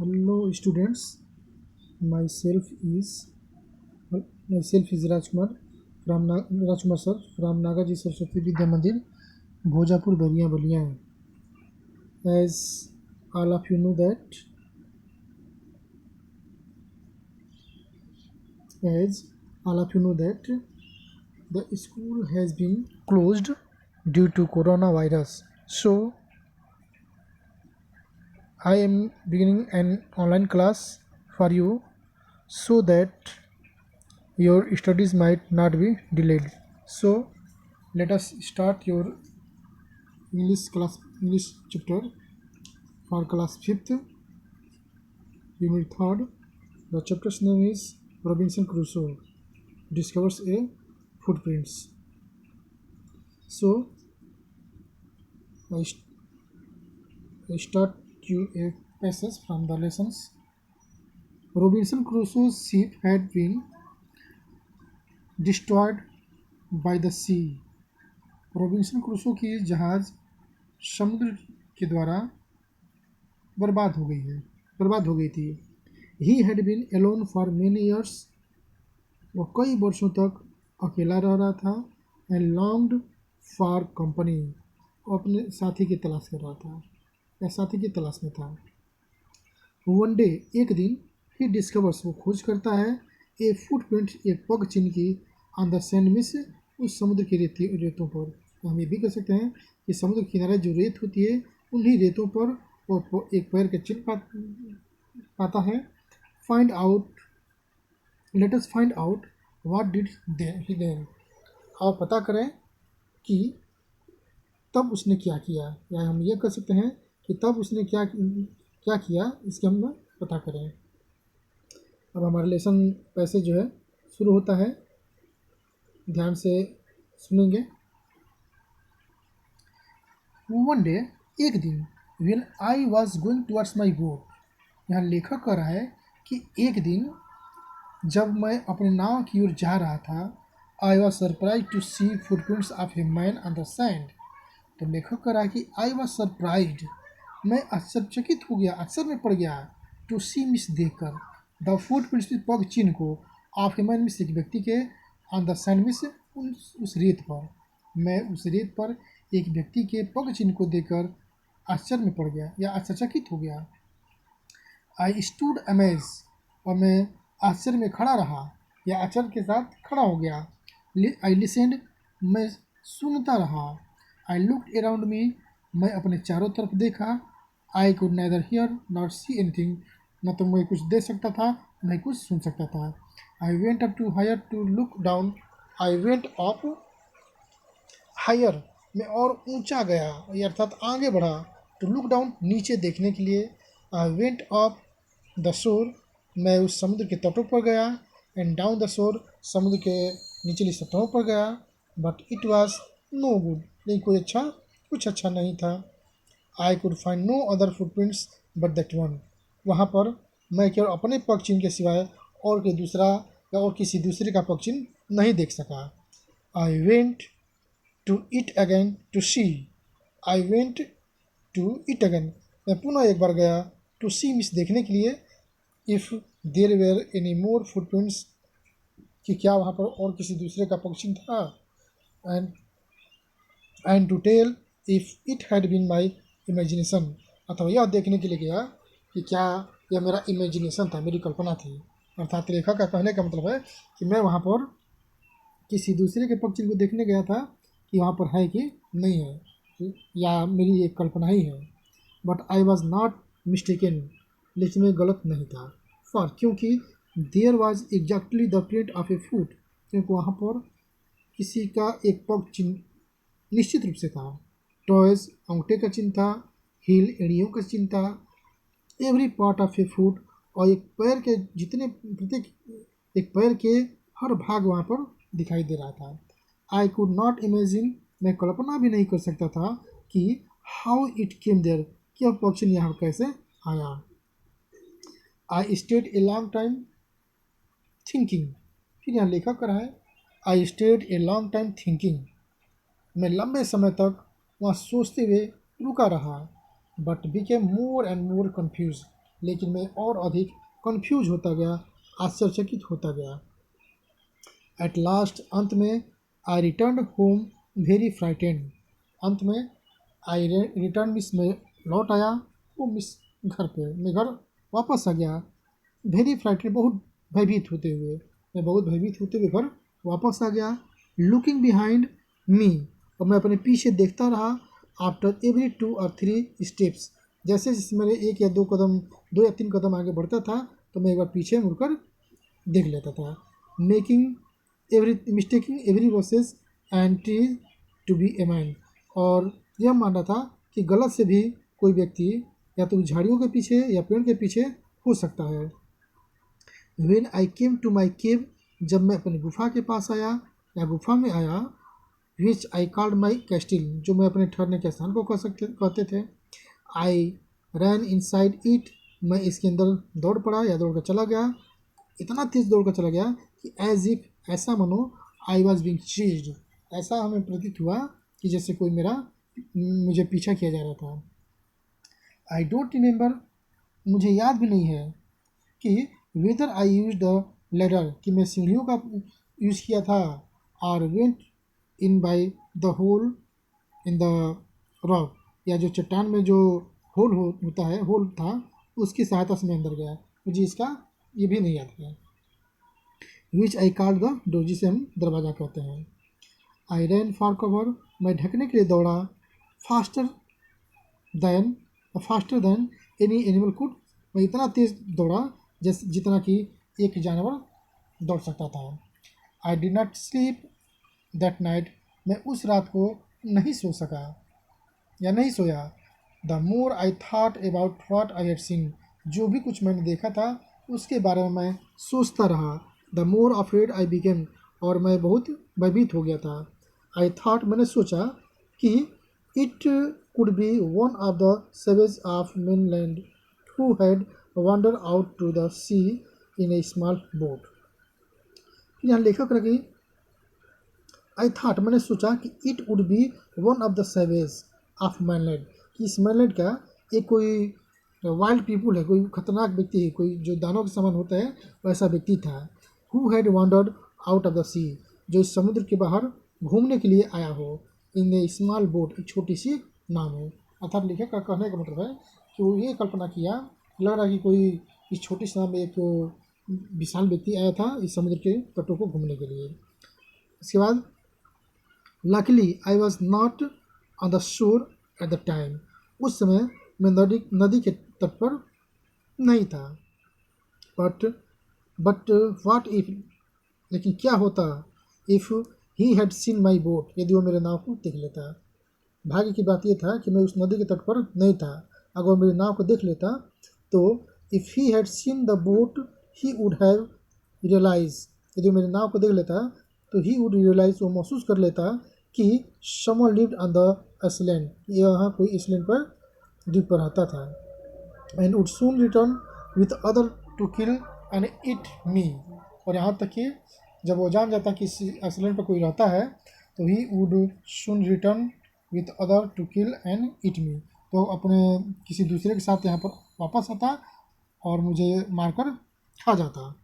Hello students, myself is myself is Rajkumar Rajkumar sir from Nagaji Saraswati Vidya Mandir, Bhojapur, Baliya. As all of you know that, as all of you know that the school has been closed due to coronavirus. So I am beginning an online class for you so that your studies might not be delayed. So let us start your English chapter for class 5th, unit 3rd. The chapter's name is Robinson Crusoe discovers a footprints. So I start you a passage from the lessons. Robinson Crusoe's ship had been destroyed by the sea. Robinson Crusoe की जहाज समुद्र के द्वारा बर्बाद हो गई थी. He had been alone for many years. वो कई वर्षों तक अकेला रह रहा था. And longed for company. वो अपने साथी की तलाश कर रहा था या साथी की तलाश में था. वन डे, एक दिन, ही डिस्कवर्स, वो खोज करता है, ए फुटप्रिंट, एक पग चिन्ह की, ऑन द सैंड मिस, उस समुद्र की रेतों पर. हम ये भी कह सकते हैं कि समुद्र किनारे जो रेत होती है उन्हीं रेतों पर वो एक पैर के चिन्ह पाता है. Find out, let us find out what did he then. और पता करें कि तब उसने क्या किया, या हम ये कह सकते हैं कि तब उसने क्या किया, इसके हम पता करें. अब हमारा लेसन पैसेज जो है शुरू होता है, ध्यान से सुनेंगे. वन डे, एक दिन, when I was going towards my boat. यहाँ लेखक कह रहा है कि एक दिन जब मैं अपने नाव की ओर जा रहा था, I was surprise to see footprints of a man on the sand. तो लेखक कह रहा है कि आई वॉज सरप्राइज, मैं आश्चर्यचकित हो गया, आश्चर्य में पड़ गया, टू सी मिस देखकर, द फुटप्रिंट्स, पग चिन्ह को, ऑफ ए मैन, मिस, एक व्यक्ति के, ऑन द सैंड, मिस, उस रेत पर. मैं उस रेत पर एक व्यक्ति के पग चिन्ह को देखकर आश्चर्य में पड़ गया या आश्चर्यचकित हो गया. आई स्टूड अमेज, और मैं आश्चर्य में खड़ा रहा या आश्चर्य के साथ खड़ा हो गया. आई लिसेंड, मैं सुनता रहा. आई लुक्ड अराउंड मी, मैं अपने चारों तरफ देखा. I could neither here not see anything, न तो मैं कुछ देख सकता था न कुछ सुन सकता था. I went up to higher to look down, I went up higher, मैं और ऊंचा गया, अर्थात आगे बढ़ा, टू लुक डाउन, नीचे देखने के लिए. आई वेंट अप द शोर, मैं उस समुद्र के तटों पर गया. एंड डाउन द शोर, समुद्र के निचली सतहों पर गया. But it was no good, नहीं कुछ अच्छा नहीं था. I could find no other footprints but that one, वहाँ पर मैं केवल अपने पग चिन्ह के सिवाय और कोई दूसरा या और किसी दूसरे का पग चिन्ह नहीं देख सका. I went to it again to see, I went to it again, मैं पुनः एक बार गया, टू सी, मिस, देखने के लिए, if there were any more footprints, कि क्या वहाँ पर और किसी दूसरे का पग चिन्ह था. And to tell if it had been my imagination, अथवा यह देखने के लिए गया कि क्या यह मेरा इमेजिनेशन था, मेरी कल्पना थी. अर्थात लेखक का कहने का मतलब है कि मैं वहाँ पर किसी दूसरे के पग चिन्ह को देखने गया था कि वहाँ पर है कि नहीं है, या मेरी एक कल्पना ही है. But I was not mistaken, लेकिन मैं गलत नहीं था. फॉर, क्योंकि there was exactly the print of a foot, क्योंकि वहाँ पर किसी का एक पग चिन्ह निश्चित रूप से था. टॉयज, अंगूठे का चिन्ह था. हील, एड़ियों का चिन्ह था. Every part of a foot, और एक पैर के प्रत्येक एक पैर के हर भाग वहाँ पर दिखाई दे रहा था. आई कुड नॉट इमेजिन, मैं कल्पना भी नहीं कर सकता था कि हाउ इट केम देयर, कि वह पग चिन्ह यहाँ कैसे आया. I stayed A long time thinking, फिर यहाँ लेखक कर रहा है, I stayed A long time thinking, मैं लंबे समय तक वहाँ सोचते हुए रुका रहा. But became more and more confuse, लेकिन मैं और अधिक कन्फ्यूज होता गया, आश्चर्यचकित होता गया। एट लास्ट, अंत में, आई रिटर्न होम वेरी फ्राइटेंड। अंत में आई रिटर्न मिस में लौट आया, वो मिस घर पे, मैं घर वापस आ गया। वेरी फ्राइटेंड, बहुत भयभीत होते हुए, मैं बहुत भयभीत होते हुए घर वापस आ गया। लुकिंग बिहाइंड मी, और मैं अपने पीछे देखता रहा। आफ्टर एवरी 2 और 3 स्टेप्स, जैसे जैसे मेरे 1 या 2 कदम, 2 या 3 कदम आगे बढ़ता था, तो मैं एक बार पीछे मुड़कर देख लेता था। Making mistaking every verses and tree to be a man, और यह मानना था कि गलत से भी कोई व्यक्ति या तो झाड़ियों के पीछे या पेड़ के पीछे हो सकता है। When I came to my केव, जब मैं अपनी गुफा के पास आया या गुफा में आया, विच आई कॉल्ड माई कैस्टिल, जो मैं अपने ठहरने के स्थान को कहते थे। आई रैन इन साइड इट, मैं इसके अंदर दौड़ पड़ा या दौड़ कर चला गया, इतना तेज दौड़ कर चला गया कि एज इफ, ऐसा मानो, आई वॉज बिंग चीज्ड, ऐसा हमें प्रतीत हुआ कि जैसे कोई मुझे पीछा किया जा रहा था। आई डोंट रिमेंबर, मुझे याद भी नहीं है कि whether I use the ladder, कि मैं सीढ़ियों का यूज़ किया था, और went in by the hole in the rock, या जो चट्टान में जो होता है, होल था, उसकी सहायता से मैं अंदर गया, मुझे इसका ये भी नहीं याद है। विच आई कॉल्ड द डोर, जिसे हम दरवाज़ा कहते हैं। आई रैन फॉर कवर, मैं ढकने के लिए दौड़ा। Faster than faster than any animal could, मैं इतना तेज़ दौड़ा जैसे जितना कि एक जानवर दौड़ सकता था। I did not sleep that night, मैं उस रात को नहीं सो सका या नहीं सोया। The more I thought about what I had seen, जो भी कुछ मैंने देखा था उसके बारे में मैं सोचता रहा। The more afraid I became, और मैं बहुत भयभीत हो गया था। आई थाट, मैंने सोचा कि it could be one of the savage of mainland who had wander out to the sea in a small boat. फिर यहाँ लेखक रखी, आई थाट, मैंने सोचा कि it would be one of the savage of mainland, कि इस mainland का एक कोई वाइल्ड पीपुल है, कोई खतरनाक व्यक्ति है, कोई जो दानव के समान होता है वैसा व्यक्ति था। Who had wandered out of the sea, जो इस समुद्र के बाहर घूमने के लिए आया हो। इन ए स्मॉल बोट, एक छोटी सी नाव में। अर्थात लेखक का कहने का मतलब है कि वो ये कल्पना किया, लग रहा है कि कोई इस छोटी सी नाव में एक विशाल व्यक्ति आया था इस समुद्र के तटों को घूमने के लिए। इसके बाद, luckily I was not on the shore at the time, उस समय मैं नदी के तट पर नहीं था। बट वाट इफ, लेकिन क्या होता, if he had seen my boat, यदि वो मेरे नाव को देख लेता। भाग्य की बात यह था कि मैं उस नदी के तट पर नहीं था। अगर वो मेरे नाव को देख लेता तो if he had seen the boat he would have realize, यदि वो मेरे नाव को देख लेता तो ही वुड रियलाइज, वो महसूस कर लेता कि someone lived on the island, यहाँ कोई आइसलैंड पर द्वीप पर रहता था। And would soon return with other to kill and eat me, और यहाँ तक कि जब वो जान जाता कि इस आइसलैंड पर कोई रहता है तो ही would soon return with other to kill and eat me, तो अपने किसी दूसरे के साथ यहाँ पर वापस आता और मुझे मारकर खा जाता।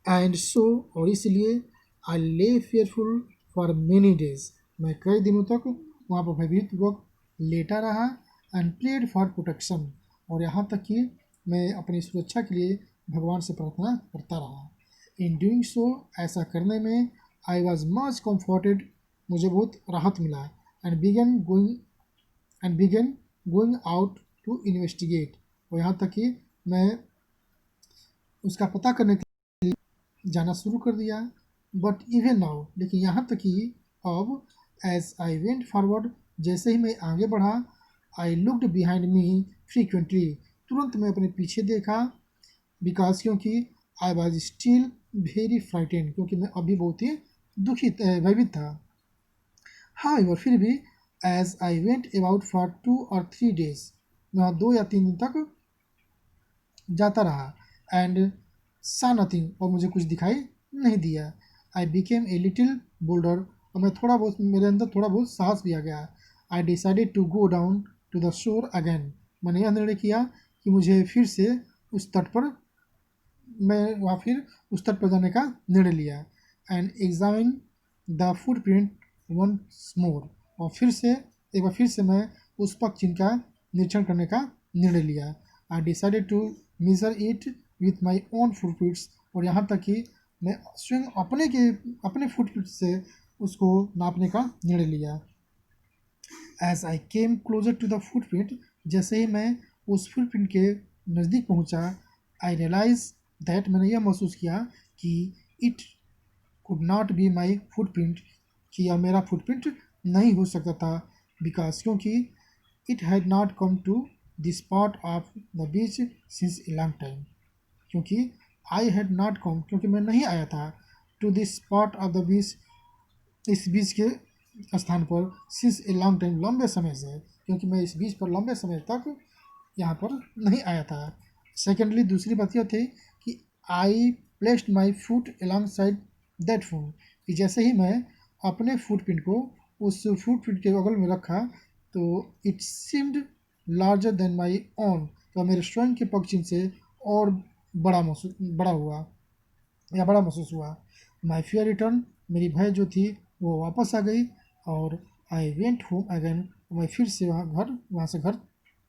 एंड सो, और इसलिए, आई ले फेयरफुल फॉर मेनी डेज, मैं कई दिनों तक वहाँ पर भयभीत पूर्वक लेटा रहा। एंड प्रेड फॉर प्रोटेक्शन, और यहाँ तक कि मैं अपनी सुरक्षा के लिए भगवान से प्रार्थना करता रहा। इन डूइंग सो, ऐसा करने में, आई वॉज मच कम्फर्टेड, मुझे बहुत राहत मिला। And began going out to investigate, और यहाँ तक कि मैं उसका पता करने के लिए जाना शुरू कर दिया। बट इवन नाउ, लेकिन यहाँ तक कि अब, एज आई वेंट फॉरवर्ड, जैसे ही मैं आगे बढ़ा, I looked behind me frequently, तुरंत मैं अपने पीछे देखा। बिकॉज, क्योंकि I was still very frightened, क्योंकि मैं अभी बहुत ही भयभीत था। हाउएवर, फिर भी, as I went about for 2 और 3 डेज, मैं 2 या 3 दिन तक जाता रहा। एंड सा नथिंग, और मुझे कुछ दिखाई नहीं दिया। I became a little boulder, और मैं थोड़ा बहुत, मेरे अंदर थोड़ा बहुत साहस भी आ गया। I decided to go down to the shore again, मैंने यह निर्णय किया कि मुझे फिर से उस तट पर मैं वहाँ फिर उस तट पर जाने का निर्णय लिया and examine the footprint once more. और फिर से एक बार फिर से मैं उस पग चिन्ह का निरीक्षण करने का निर्णय लिया। I decided to measure it with my own footprints. और यहाँ तक कि मैं स्वयं अपने फुटप्रिंट से उसको नापने का निर्णय लिया। As I came closer to the footprint, जैसे ही मैं उस फुटप्रिंट के नज़दीक पहुँचा, आई रियलाइज दैट मैंने यह महसूस किया कि it could not be my footprint, कि यह मेरा फुटप्रिंट नहीं हो सकता था। बिकॉज क्योंकि it had not come to the spot of the beach since a long time. क्योंकि आई हैड नॉट कम, क्योंकि मैं नहीं आया था to the spot of the beach, इस बीच के स्थान पर सिंस ए लॉन्ग टाइम, लंबे समय से, क्योंकि मैं इस बीच पर लंबे समय तक यहाँ पर नहीं आया था। सेकेंडली, दूसरी बात यह थी कि I placed my foot alongside that food, कि जैसे ही मैं अपने फुटप्रिंट को उस फुटप्रिंट के बगल में रखा तो it seemed larger than my own, तो मेरे स्वयं के पग चिन्ह से और बड़ा महसूस हुआ। माई फियर रिटर्न, मेरी भय जो थी वो वापस आ गई। और आई वेंट होम अगेन, मैं फिर से वहाँ से घर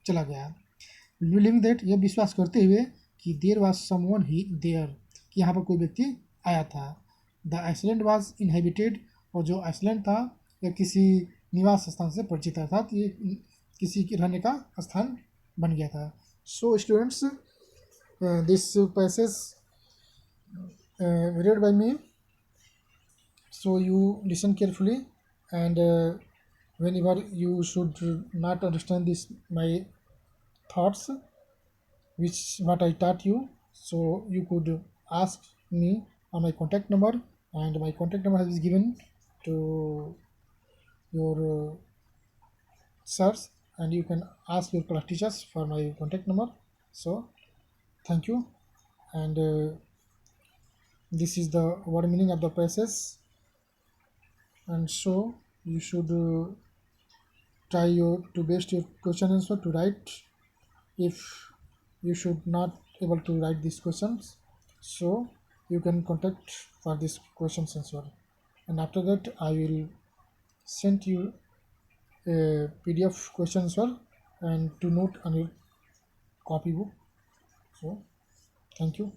चला गया। बिलीविंग दैट, यह विश्वास करते हुए कि there was someone he there, कि यहाँ पर कोई व्यक्ति आया था। द आइसलैंड वाज इनहेबिटेड, और जो आइसलैंड था यह किसी निवास स्थान से परिचित था, अर्थात ये किसी के रहने का स्थान बन गया था। So students, this passage read by me, so you listen carefully, and whenever you should not understand this my thoughts which what I taught you, so you could ask me on my contact number, and my contact number has been given to your sirs, and you can ask your class teachers for my contact number. So thank you, and this is the word meaning of the process. And so you should try your to best your question answer to write. If you should not able to write these questions, so you can contact for this questions answer, and after that I will send you a PDF question answer and to note on your copybook. So thank you.